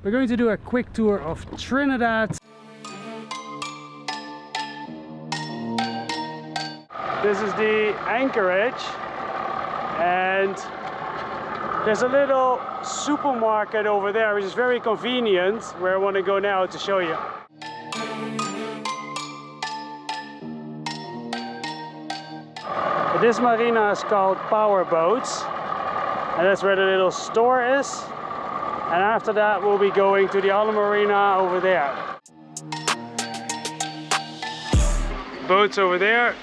We're going to do a quick tour of Trinidad. This is the anchorage, and there's a little supermarket over there which is very convenient, where I want to go now to show you. This marina is called Powerboats, and that's where the little store is. And after that we'll be going to the other marina over there. Boats over there.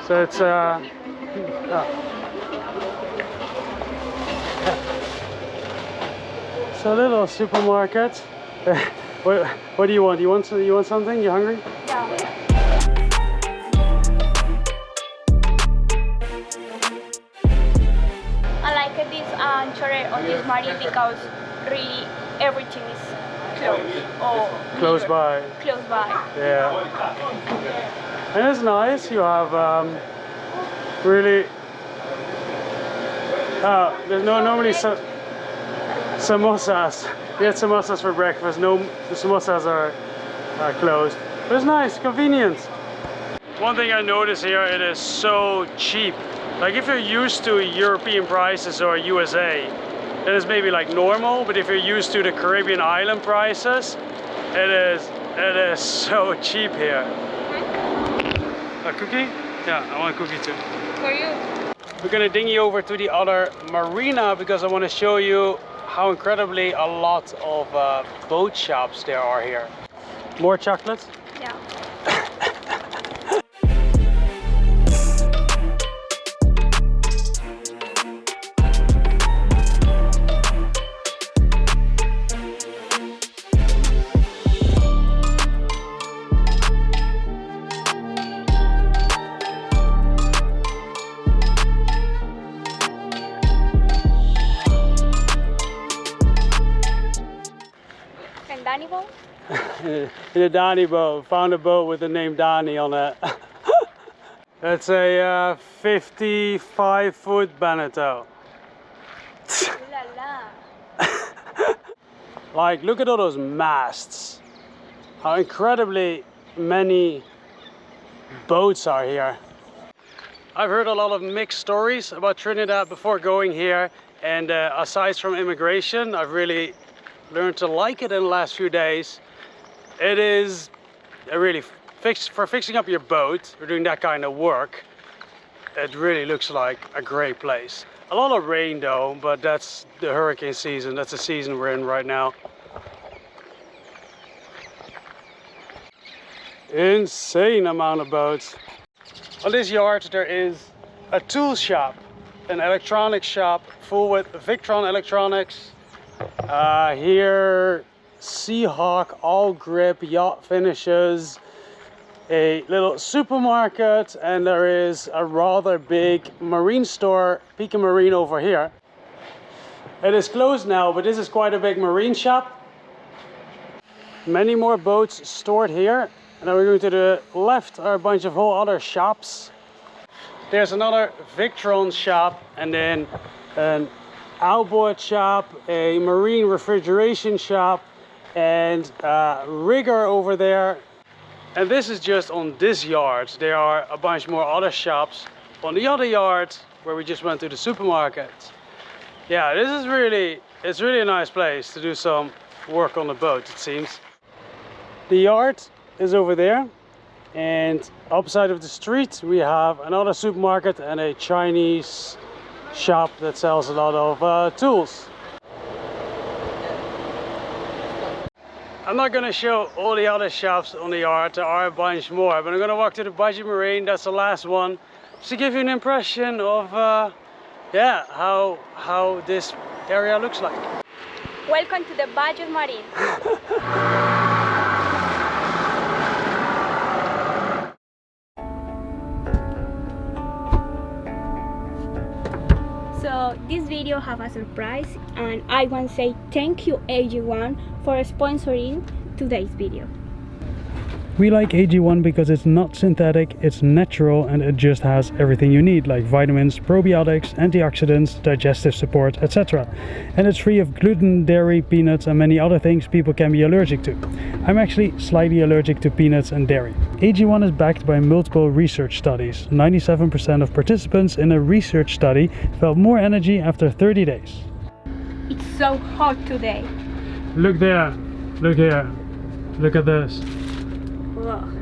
So it's it's a little supermarket. What do you want? You want something? You hungry? Yeah. I like this anchorage on this marine because really everything is close by. Yeah. And it's nice. You have really. There's normally samosas. We had samosas for breakfast. No, the samosas are closed. But it's nice, convenient. One thing I noticed here, it is so cheap. Like if you're used to European prices or USA, then it's maybe like normal. But if you're used to the Caribbean island prices, it is so cheap here. A cookie? Yeah, I want a cookie too. For you. We're gonna dinghy over to the other marina because I want to show you how incredibly a lot of boat shops there are here. More chocolate? Yeah. Danny boat? In a Danny boat. Found a boat with the name Danny on it. That's a 55-foot Beneteau. La la. Like, look at all those masts. How incredibly many boats are here. I've heard a lot of mixed stories about Trinidad before going here, and aside from immigration, I've really learned to like it in the last few days. It is really for fixing up your boat or doing that kind of work. It really looks like a great place. A lot of rain though, but that's the hurricane season. That's the season we're in right now. Insane amount of boats. On this yard there is a tool shop, an electronics shop full with Victron electronics. Here, Seahawk, all grip, yacht finishes, a little supermarket, and there is a rather big marine store, Pika Marine over here. It is closed now, but this is quite a big marine shop. Many more boats stored here. And then we're going to the left are a bunch of whole other shops. There's another Victron shop, and then an outboard shop, a marine refrigeration shop, and a rigger over there. And this is just on this yard. There are a bunch more other shops on the other yard where we just went to the supermarket. Yeah, this is it's really a nice place to do some work on the boat, it seems. The yard is over there, and upside of the street we have another supermarket and a Chinese shop that sells a lot of tools. I'm not going to show all the other shops on the yard, there are a bunch more, but I'm going to walk to the Budget Marine, that's the last one, just to give you an impression of yeah, how this area looks like. Welcome to the Budget Marine. So this video have a surprise, and I want to say thank you everyone for sponsoring today's video. We like AG1 because it's not synthetic, it's natural, and it just has everything you need, like vitamins, probiotics, antioxidants, digestive support, etc. And it's free of gluten, dairy, peanuts, and many other things people can be allergic to. I'm actually slightly allergic to peanuts and dairy. AG1 is backed by multiple research studies. 97% of participants in a research study felt more energy after 30 days. It's so hot today. Look there, look here, look at this.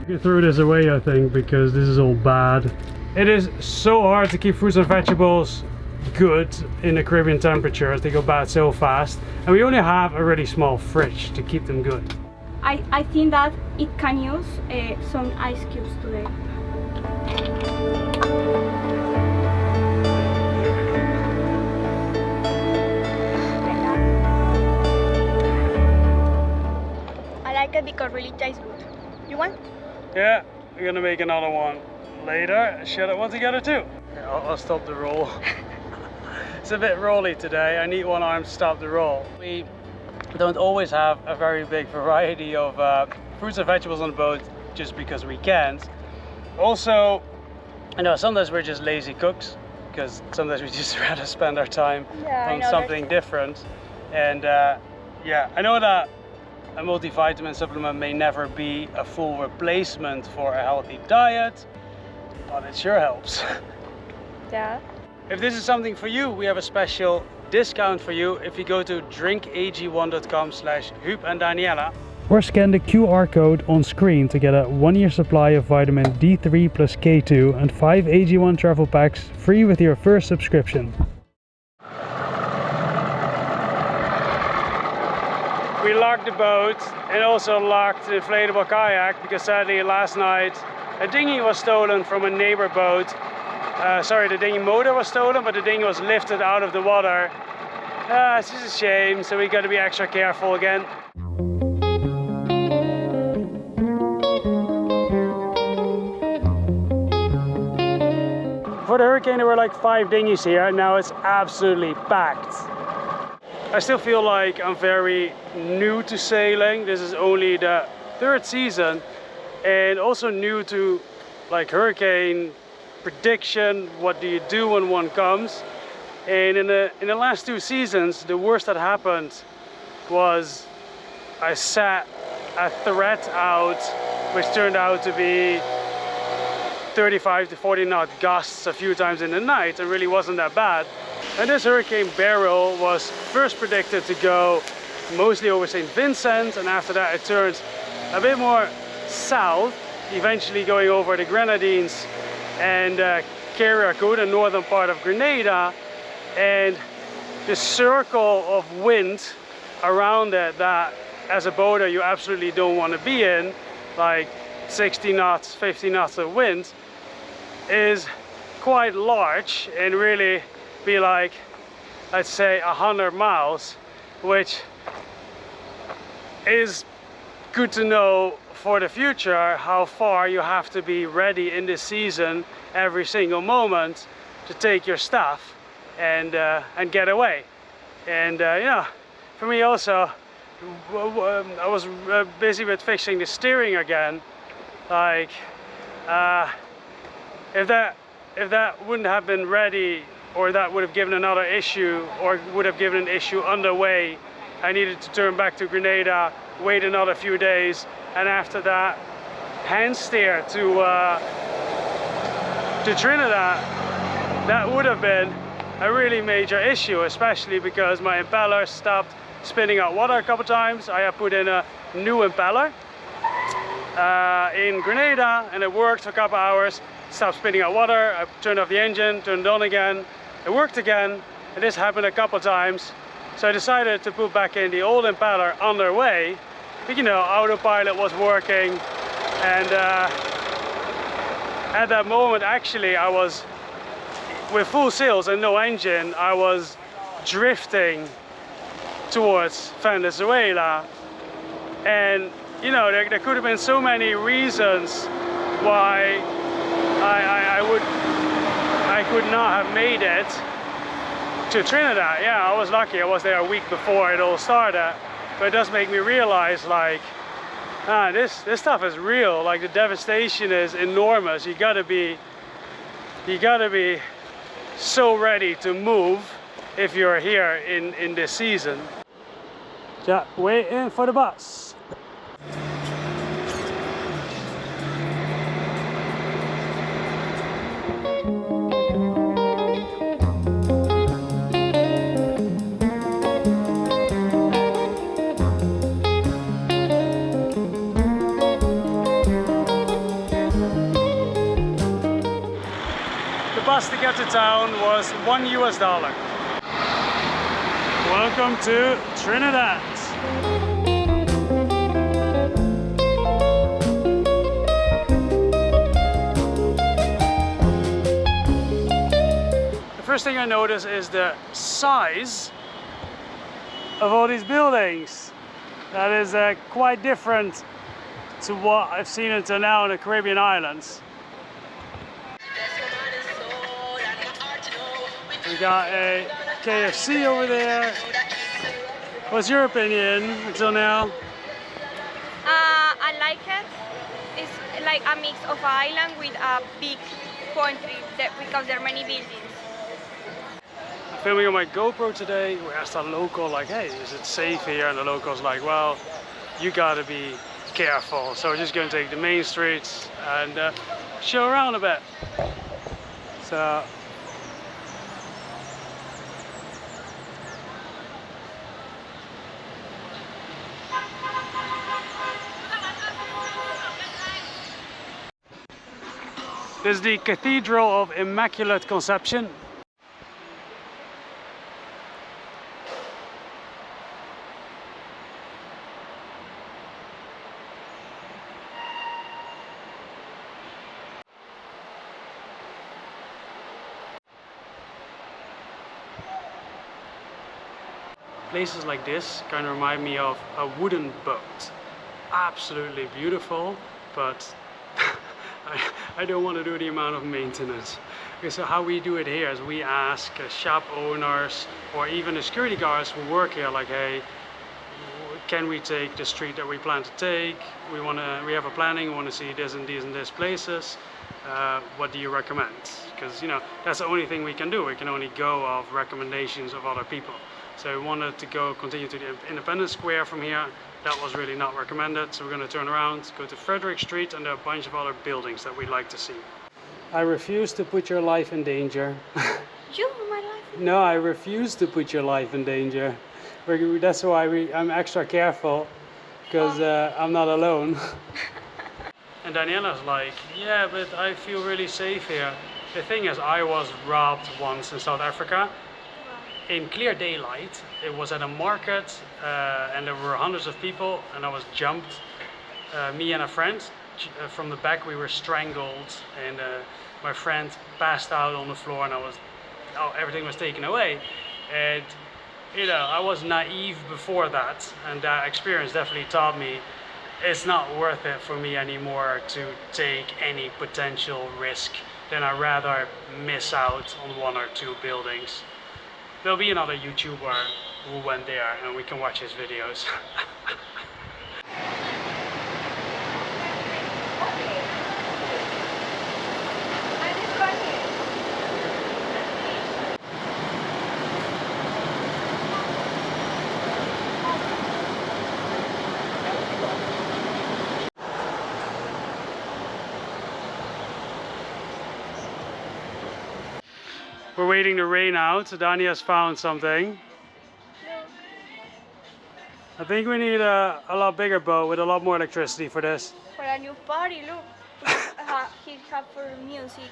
You threw this away, I think, because this is all bad. It is so hard to keep fruits and vegetables good in the Caribbean temperatures. They go bad so fast, and we only have a really small fridge to keep them good. I think that it can use some ice cubes today. I like it because it really tastes good. You want? Yeah, we're gonna make another one later. Share that one together too. Yeah, I'll stop the roll. It's a bit rolly today. I need one arm to stop the roll. We don't always have a very big variety of fruits and vegetables on the boat just because we can't. Also, I know sometimes we're just lazy cooks because sometimes we just rather spend our time on something different. And yeah, I know that a multivitamin supplement may never be a full replacement for a healthy diet, but it sure helps. Yeah. If this is something for you, we have a special discount for you if you go to drinkag1.com/Huub and Daniela. Or scan the QR code on screen to get a 1-year supply of vitamin D3 plus K2 and 5 AG1 travel packs free with your first subscription. We locked the boat and also locked the inflatable kayak because sadly last night a dinghy was stolen from a neighbor boat. Sorry, the dinghy motor was stolen, but the dinghy was lifted out of the water. It's just a shame, so we got to be extra careful again. For the hurricane there were like 5 dinghies here, and now it's absolutely packed. I still feel like I'm very new to sailing. This is only the 3rd season, and also new to like hurricane prediction. What do you do when one comes? And in the last 2 seasons, the worst that happened was I sat a threat out, which turned out to be 35 to 40 knot gusts a few times in the night, and really wasn't that bad. And this Hurricane Beryl was first predicted to go mostly over St. Vincent, and after that it turned a bit more south, eventually going over the Grenadines and Carriacou, the northern part of Grenada, and the circle of wind around it that as a boater you absolutely don't want to be in, like 60 knots, 50 knots of wind, is quite large and really be like, I'd say 100 miles, which is good to know for the future how far you have to be ready in this season every single moment to take your stuff and get away. And you know, for me also, I was busy with fixing the steering again. Like if that wouldn't have been ready, or that would have given another issue, or would have given an issue underway, I needed to turn back to Grenada, wait another few days, and after that hand steer to Trinidad. That would have been a really major issue, especially because my impeller stopped spinning out water a couple times. I have put in a new impeller in Grenada, and it worked for a couple hours. Stopped spinning out water. I turned off the engine, turned it on again. It worked again, and this happened a couple times. So I decided to put back in the old impeller underway. But, you know, autopilot was working, and at that moment actually I was with full sails and no engine. I was drifting towards Venezuela, and you know, there could have been so many reasons why I could not have made it to Trinidad. Yeah, I was lucky. I was there a week before it all started, but it does make me realize, like, This stuff is real. Like the devastation is enormous. You gotta be so ready to move if you're here in this season. Just waiting for the bus. The bus to get to town was $1 US. Welcome to Trinidad. The first thing I notice is the size of all these buildings. That is quite different to what I've seen until now in the Caribbean islands. We got a KFC over there. What's your opinion until now? I like it. It's like a mix of an island with a big country because there are many buildings. I'm filming on my GoPro today. We asked a local, like, hey, is it safe here? And the local's like, well, you gotta be careful. So we're just gonna take the main streets and show around a bit. So. This is the Cathedral of Immaculate Conception. Places like this kind of remind me of a wooden boat. Absolutely beautiful, but I don't want to do the amount of maintenance. Okay, so how we do it here is we ask shop owners or even the security guards who work here, like, hey, can we take the street that we plan to take? We have a planning, we want to see this and these and this places. What do you recommend? Because, you know, that's the only thing we can do. We can only go off recommendations of other people. So we wanted to continue to the Independence Square from here. That was really not recommended, so we're going to turn around, go to Frederick Street, and there are a bunch of other buildings that we'd like to see. I refuse to put your life in danger. You, my life? No, I refuse to put your life in danger. That's why I'm extra careful, because I'm not alone. And Daniela's like, yeah, but I feel really safe here. The thing is, I was robbed once in South Africa. In clear daylight. It was at a market and there were hundreds of people, and I was jumped, me and a friend, from the back. We were strangled, and my friend passed out on the floor, and everything was taken away. And you know, I was naive before that, and that experience definitely taught me it's not worth it for me anymore to take any potential risk. Then I'd rather miss out on one or two buildings. There'll be another YouTuber who went there and we can watch his videos. We're waiting the rain out, so Dani has found something. I think we need a lot bigger boat with a lot more electricity for this. For a new party, look. He have for music.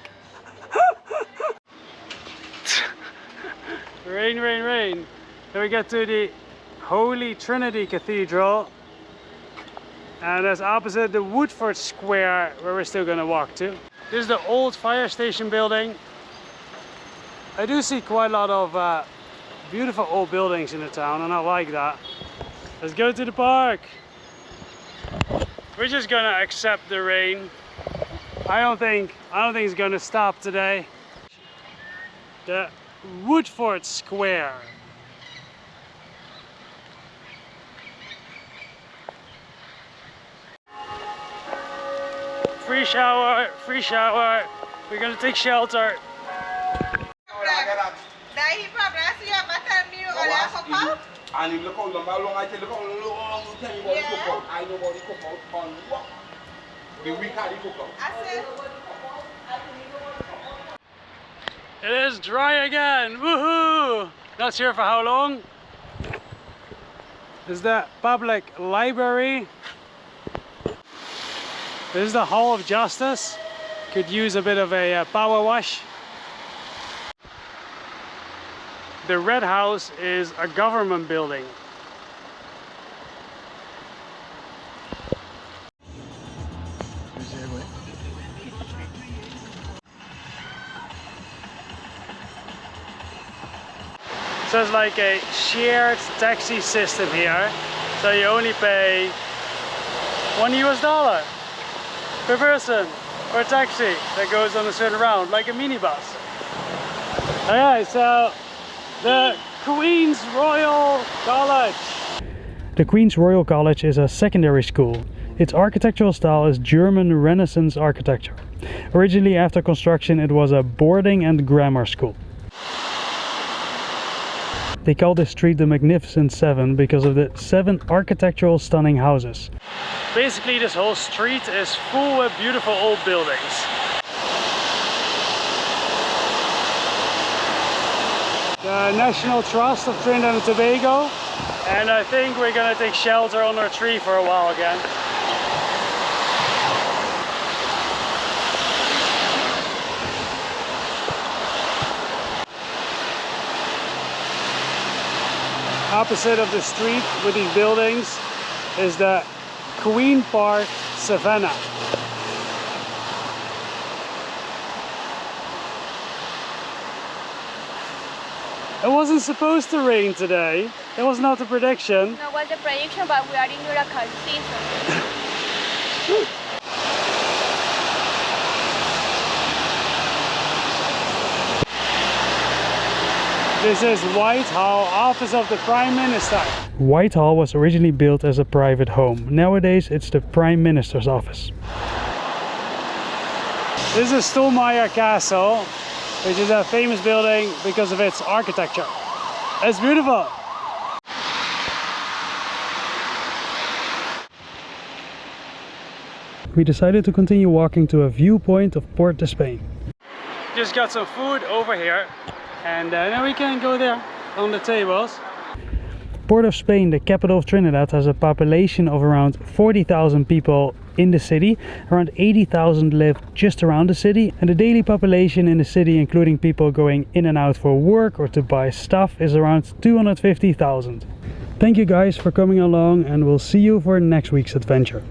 Rain, rain, rain. Then we get to the Holy Trinity Cathedral. And that's opposite the Woodford Square, where we're still gonna walk to. This is the old fire station building. I do see quite a lot of beautiful old buildings in the town, and I like that. Let's go to the park. We're just gonna accept the rain. I don't think it's gonna stop today. The Woodford Square. free shower, free shower. We're gonna take shelter. And look how long I tell you, look how long you tell me about the cookout. I know about the cookout on what? The week of the cookout. It is dry again, woohoo! Not sure for how long. This is the public library. This is the Hall of Justice. Could use a bit of a power wash. The Red House is a government building. So it's like a shared taxi system here. So you only pay $1 per person for a taxi that goes on a certain route, like a minibus. Okay, so the Queen's Royal College. The Queen's Royal College is a secondary school. Its architectural style is German Renaissance architecture. Originally, after construction, it was a boarding and grammar school. They call this street the Magnificent Seven because of the 7 architectural stunning houses. Basically, this whole street is full with beautiful old buildings. The National Trust of Trinidad and Tobago, and I think we're gonna take shelter under a tree for a while again. Opposite of the street with these buildings is the Queen Park Savannah. It wasn't supposed to rain today. It was not the prediction. No, was the prediction, but we are in hurricane season. This is Whitehall, office of the Prime Minister. Whitehall was originally built as a private home. Nowadays it's the Prime Minister's office. This is Stolmeyer Castle, which is a famous building because of its architecture. It's beautiful. We decided to continue walking to a viewpoint of Port de Spain. Just got some food over here. And then we can go there on the tables. Port of Spain, the capital of Trinidad, has a population of around 40,000 people in the city. Around 80,000 live just around the city. And the daily population in the city, including people going in and out for work or to buy stuff, is around 250,000. Thank you guys for coming along, and we'll see you for next week's adventure.